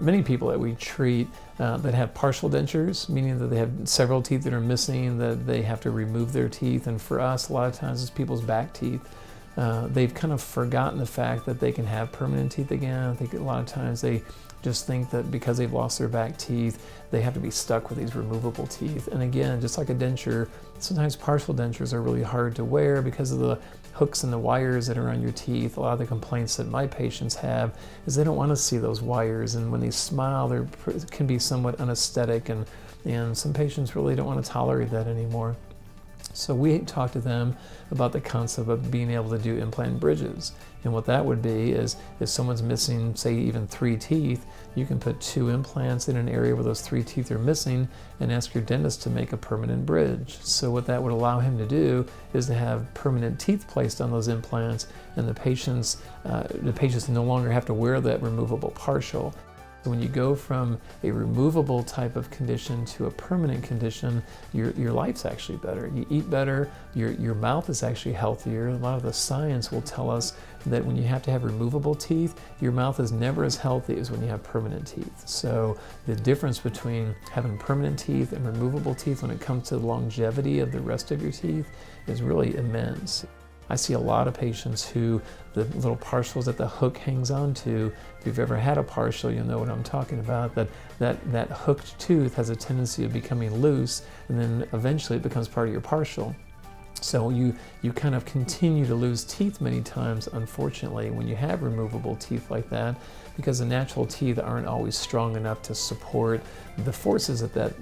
many people that we treat that have partial dentures, meaning that they have several teeth that are missing, that they have to remove their teeth. And for us, a lot of times it's people's back teeth. They've kind of forgotten the fact that they can have permanent teeth again. I think a lot of times they just think that because they've lost their back teeth, they have to be stuck with these removable teeth. And again, just like a denture, sometimes partial dentures are really hard to wear because of the hooks and the wires that are on your teeth. A lot of the complaints that my patients have is they don't want to see those wires, and when they smile, they can be somewhat unesthetic, and some patients really don't want to tolerate that anymore. So we talk to them about the concept of being able to do implant bridges. And what that would be is if someone's missing, say, even 3 teeth, you can put 2 implants in an area where those 3 teeth are missing and ask your dentist to make a permanent bridge. So what that would allow him to do is to have permanent teeth placed on those implants, and the patients no longer have to wear that removable partial. So when you go from a removable type of condition to a permanent condition, your life's actually better. You eat better, your mouth is actually healthier. A lot of the science will tell us that when you have to have removable teeth, your mouth is never as healthy as when you have permanent teeth. So the difference between having permanent teeth and removable teeth when it comes to the longevity of the rest of your teeth is really immense. I see a lot of patients who the little partials that the hook hangs onto, if you've ever had a partial, you'll know what I'm talking about, that hooked tooth has a tendency of becoming loose, and then eventually it becomes part of your partial. So you kind of continue to lose teeth many times, unfortunately, when you have removable teeth like that, because the natural teeth aren't always strong enough to support the forces that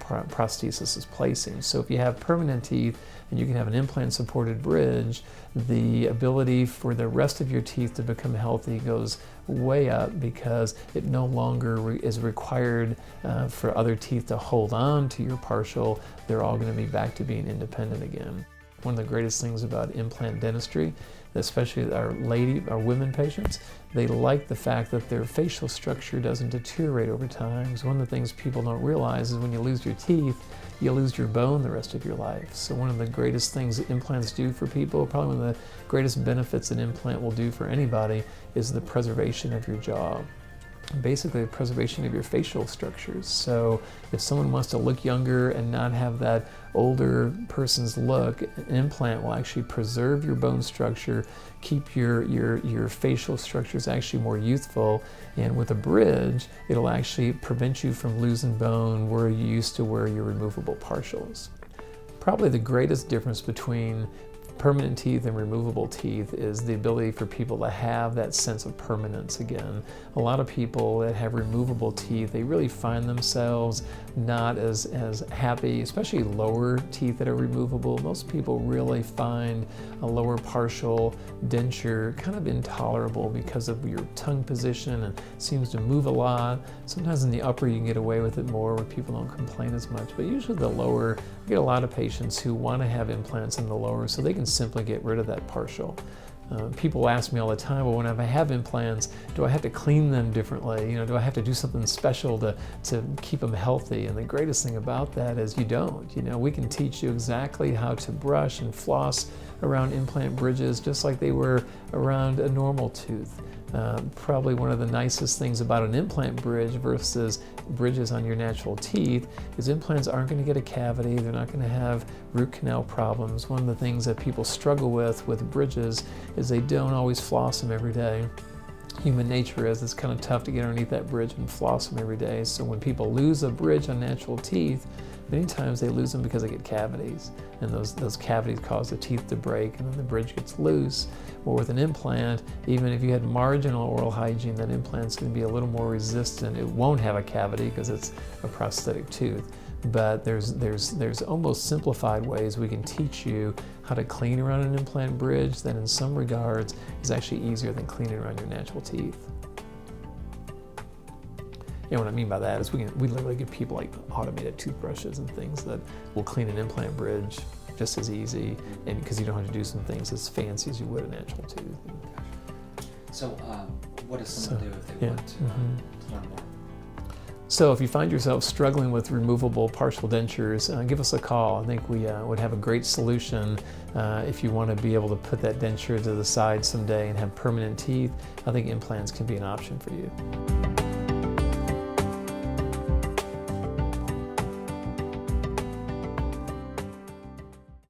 prosthesis is placing. So if you have permanent teeth and you can have an implant supported bridge, the ability for the rest of your teeth to become healthy goes way up, because it no longer is required for other teeth to hold on to your partial. They're all going to be back to being independent again. One of the greatest things about implant dentistry, especially our women patients, they like the fact that their facial structure doesn't deteriorate over time. Because one of the things people don't realize is when you lose your teeth, you lose your bone the rest of your life. So one of the greatest things that implants do for people, probably one of the greatest benefits an implant will do for anybody, is the preservation of your jaw. Basically the preservation of your facial structures. So if someone wants to look younger and not have that older person's look, an implant will actually preserve your bone structure, keep your facial structures actually more youthful, and with a bridge, it'll actually prevent you from losing bone where you used to wear your removable partials. Probably the greatest difference between permanent teeth and removable teeth is the ability for people to have that sense of permanence again. A lot of people that have removable teeth, they really find themselves not as happy, especially lower teeth that are removable. Most people really find a lower partial denture kind of intolerable because of your tongue position and seems to move a lot. Sometimes in the upper you can get away with it more where people don't complain as much, but usually the lower, I get a lot of patients who want to have implants in the lower so they can simply get rid of that partial. People ask me all the time, well, when I have implants, do I have to clean them differently? Do I have to do something special to keep them healthy? And the greatest thing about that is you don't. We can teach you exactly how to brush and floss around implant bridges just like they were around a normal tooth. Probably one of the nicest things about an implant bridge versus bridges on your natural teeth is implants aren't going to get a cavity, they're not going to have root canal problems. One of the things that people struggle with bridges is they don't always floss them every day. Human nature is it's kind of tough to get underneath that bridge and floss them every day. So when people lose a bridge on natural teeth, many times they lose them because they get cavities, and those cavities cause the teeth to break, and then the bridge gets loose. Or with an implant, even if you had marginal oral hygiene, that implant's going to be a little more resistant. It won't have a cavity because it's a prosthetic tooth. But there's almost simplified ways we can teach you how to clean around an implant bridge that in some regards is actually easier than cleaning around your natural teeth. And what I mean by that is we literally give people like automated toothbrushes and things that will clean an implant bridge just as easy, and because you don't have to do some things as fancy as you would a natural tooth. So what does someone do if they want to learn more? So if you find yourself struggling with removable partial dentures, give us a call. I think we would have a great solution if you want to be able to put that denture to the side someday and have permanent teeth. I think implants can be an option for you.